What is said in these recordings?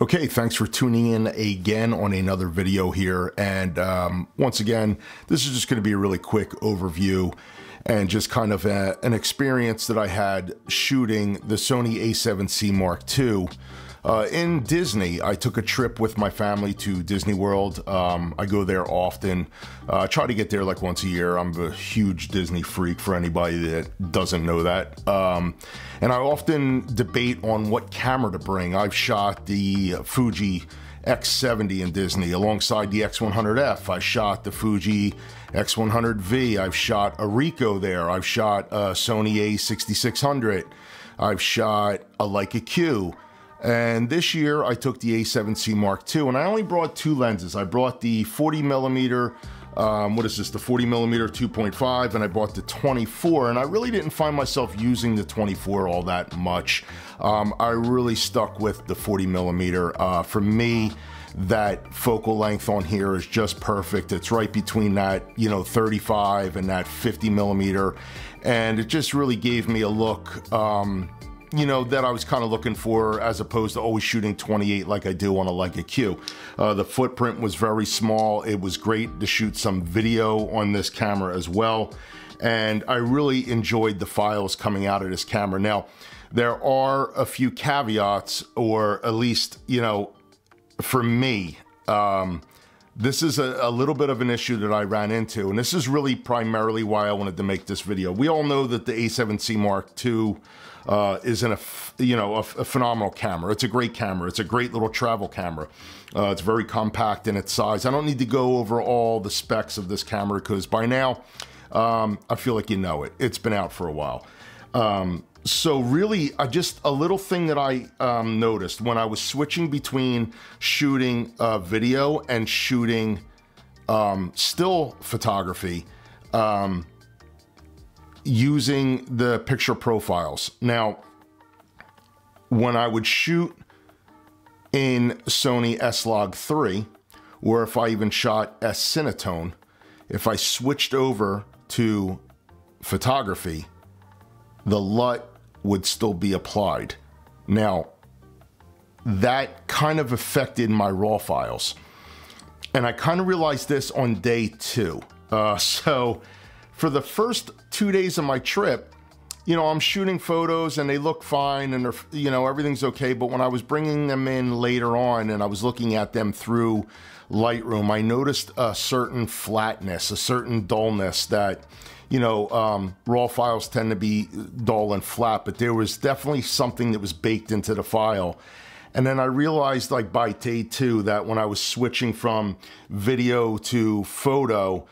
Okay, thanks for tuning in again on another video here. And once again, this is just going to be a really quick overview and just kind of an experience that I had shooting the Sony A7Cii Mark II in Disney. I took a trip with my family to Disney World. I go there often. I try to get there like once a year. I'm a huge Disney freak for anybody that doesn't know that. And I often debate on what camera to bring. I've shot the Fuji X70 in Disney alongside the X100F. I shot the Fuji X100V. I've shot a Ricoh there. I've shot a Sony A6600. I've shot a Leica Q. And this year I took the A7Cii Mark II, and I only brought two lenses. I brought the 40mm, what is this, the 40mm 2.5, and I bought the 24, and I really didn't find myself using the 24 all that much. I really stuck with the 40mm. For me, that focal length on here is just perfect. It's right between that, 35 and that 50mm, and it just really gave me a look, that I was kind of looking for, as opposed to always shooting 28 like I do on a Leica Q. The footprint was very small. It was great to shoot some video on this camera as well. And I really enjoyed the files coming out of this camera. Now, there are a few caveats, or at least, for me, this is a little bit of an issue that I ran into. And this is really primarily why I wanted to make this video. We all know that the A7Cii Mark II is a phenomenal camera. It's a great camera. It's a great little travel camera. It's very compact in its size. I don't need to go over all the specs of this camera because by now I feel like you know it. It's been out for a while. So really, just a little thing that I noticed when I was switching between shooting video and shooting still photography, using the picture profiles. Now, when I would shoot in Sony S-Log3, or if I even shot S-Cinetone, if I switched over to photography, the LUT would still be applied. Now, that kind of affected my raw files. And I kind of realized this on day 2. So for the first 2 days of my trip, I'm shooting photos and they look fine and they're, everything's okay. But when I was bringing them in later on and I was looking at them through Lightroom, I noticed a certain flatness, a certain dullness that, raw files tend to be dull and flat, but there was definitely something that was baked into the file. And then I realized, like by day 2, that when I was switching from video to photo,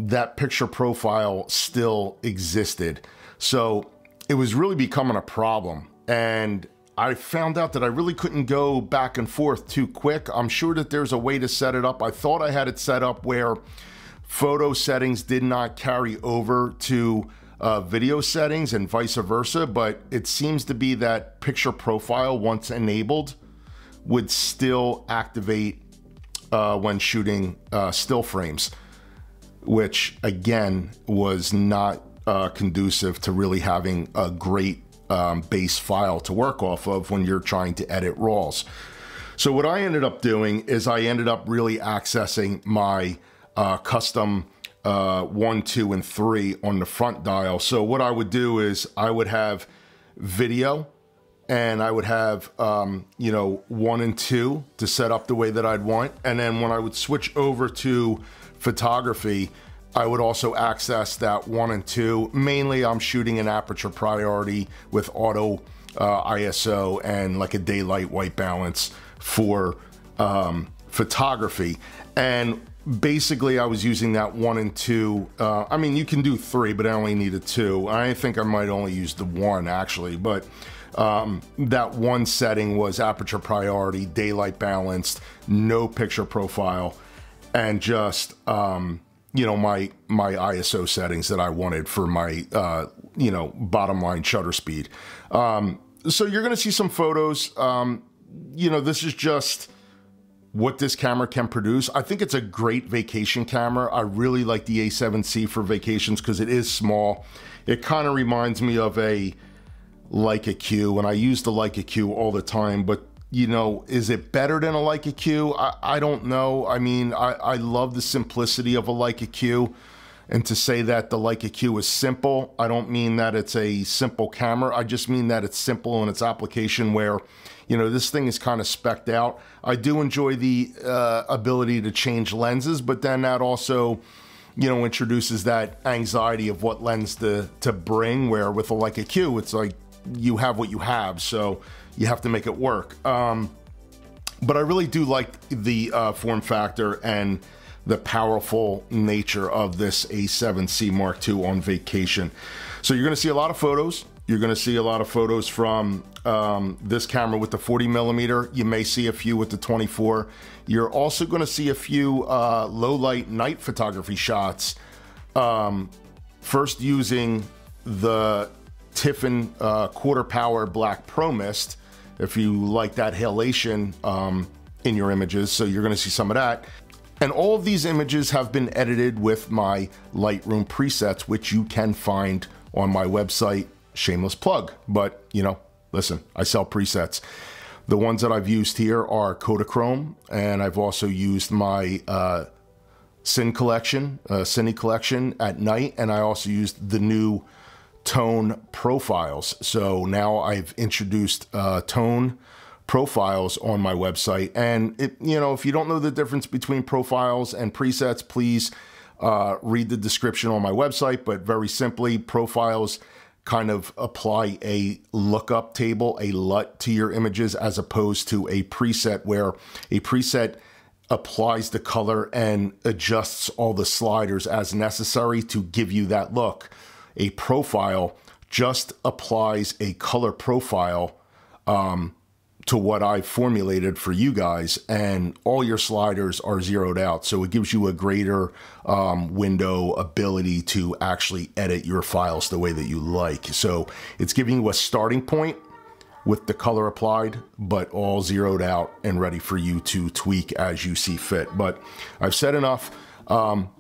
that picture profile still existed. So it was really becoming a problem. And I found out that I really couldn't go back and forth too quick. I'm sure that there's a way to set it up. I thought I had it set up where photo settings did not carry over to video settings and vice versa, but it seems to be that picture profile, once enabled, would still activate when shooting still frames, which again was not conducive to really having a great base file to work off of when you're trying to edit RAWs. So what I ended up doing is I ended up really accessing my custom 1, 2, and 3 on the front dial. So what I would do is I would have video, and I would have 1 and 2 to set up the way that I'd want. And then when I would switch over to photography, I would also access that 1 and 2. Mainly I'm shooting an aperture priority with auto ISO and like a daylight white balance for photography. And basically I was using that 1 and 2. I mean, you can do 3, but I only needed 2. I think I might only use the 1 actually, but that 1 setting was aperture priority, daylight balanced, no picture profile, and just my ISO settings that I wanted for my bottom line shutter speed. So you're gonna see some photos. This is just what this camera can produce. I think it's a great vacation camera. I really like the A7Cii for vacations because it is small. It kind of reminds me of a Leica Q, and I use the Leica Q all the time, but you know, is it better than a Leica Q? I don't know. I mean, I love the simplicity of a Leica Q. And to say that the Leica Q is simple, I don't mean that it's a simple camera. I just mean that it's simple in its application where, you know, this thing is kind of spec'd out. I do enjoy the ability to change lenses, but then that also, you know, introduces that anxiety of what lens to bring, where with a Leica Q, it's like you have what you have, so you have to make it work. But I really do like the form factor and the powerful nature of this A7C Mark II on vacation. So you're gonna see a lot of photos. You're gonna see a lot of photos from this camera with the 40mm. You may see a few with the 24. You're also gonna see a few low light night photography shots. First using the Tiffin quarter power black Pro Mist, if you like that halation in your images. So you're gonna see some of that. And all of these images have been edited with my Lightroom presets, which you can find on my website. Shameless plug, but you know, listen, I sell presets. The ones that I've used here are Kodachrome, and I've also used my Cine collection at night, and I also used the new tone profiles. So now I've introduced tone profiles on my website, and you know, if you don't know the difference between profiles and presets, please read the description on my website. But very simply, profiles kind of apply a lookup table, a LUT to your images, as opposed to a preset, where a preset applies the color and adjusts all the sliders as necessary to give you that look. A profile just applies a color profile to what I've formulated for you guys, and all your sliders are zeroed out. So it gives you a greater window ability to actually edit your files the way that you like. So it's giving you a starting point with the color applied, but all zeroed out and ready for you to tweak as you see fit. But I've said enough.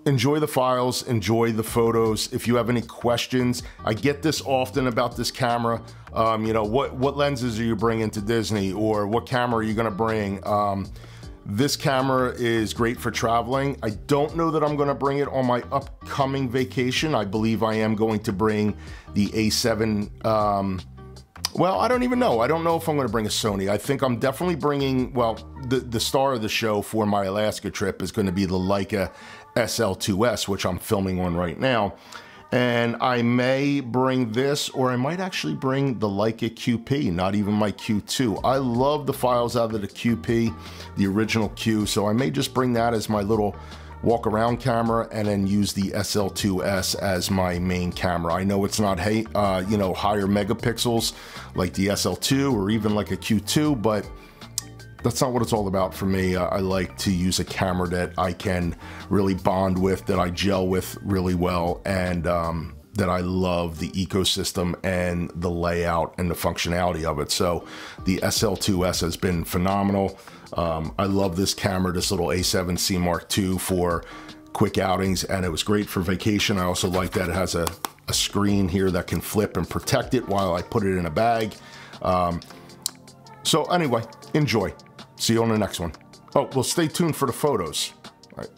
Enjoy the files, enjoy the photos. If you have any questions, I get this often about this camera. You know, what lenses are you bringing to Disney, or what camera are you gonna bring? This camera is great for traveling. I don't know that I'm gonna bring it on my upcoming vacation. I believe I am going to bring the A7, well, I don't even know. I don't know if I'm gonna bring a Sony. I think I'm definitely bringing, well, the star of the show for my Alaska trip is gonna be the Leica SL2S, which I'm filming on right now. And I may bring this, or I might actually bring the Leica QP, not even my Q2. I love the files out of the QP, the original Q, so I may just bring that as my little walk around camera, and then use the SL2S as my main camera. I know it's not, you know, higher megapixels like the SL2 or even like a Q2, but that's not what it's all about for me. I like to use a camera that I can really bond with, that I gel with really well, and that I love the ecosystem and the layout and the functionality of it. So the SL2S has been phenomenal. I love this camera, this little A7C Mark II, for quick outings, and it was great for vacation. I also like that it has a screen here that can flip and protect it while I put it in a bag. So anyway, enjoy. See you on the next one. Oh, well, stay tuned for the photos.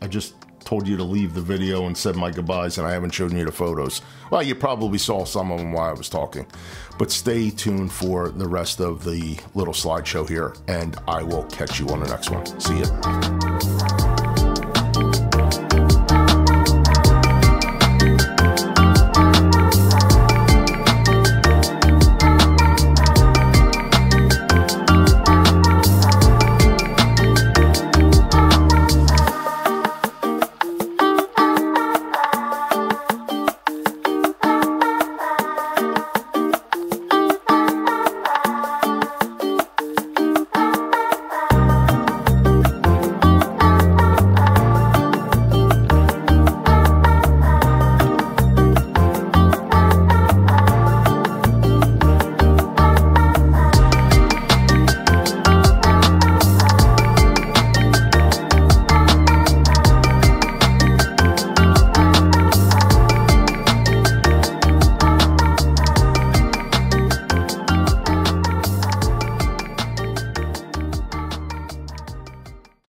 I just told you to leave the video and said my goodbyes, and I haven't shown you the photos. Well, you probably saw some of them while I was talking, but stay tuned for the rest of the little slideshow here, and I will catch you on the next one. See ya.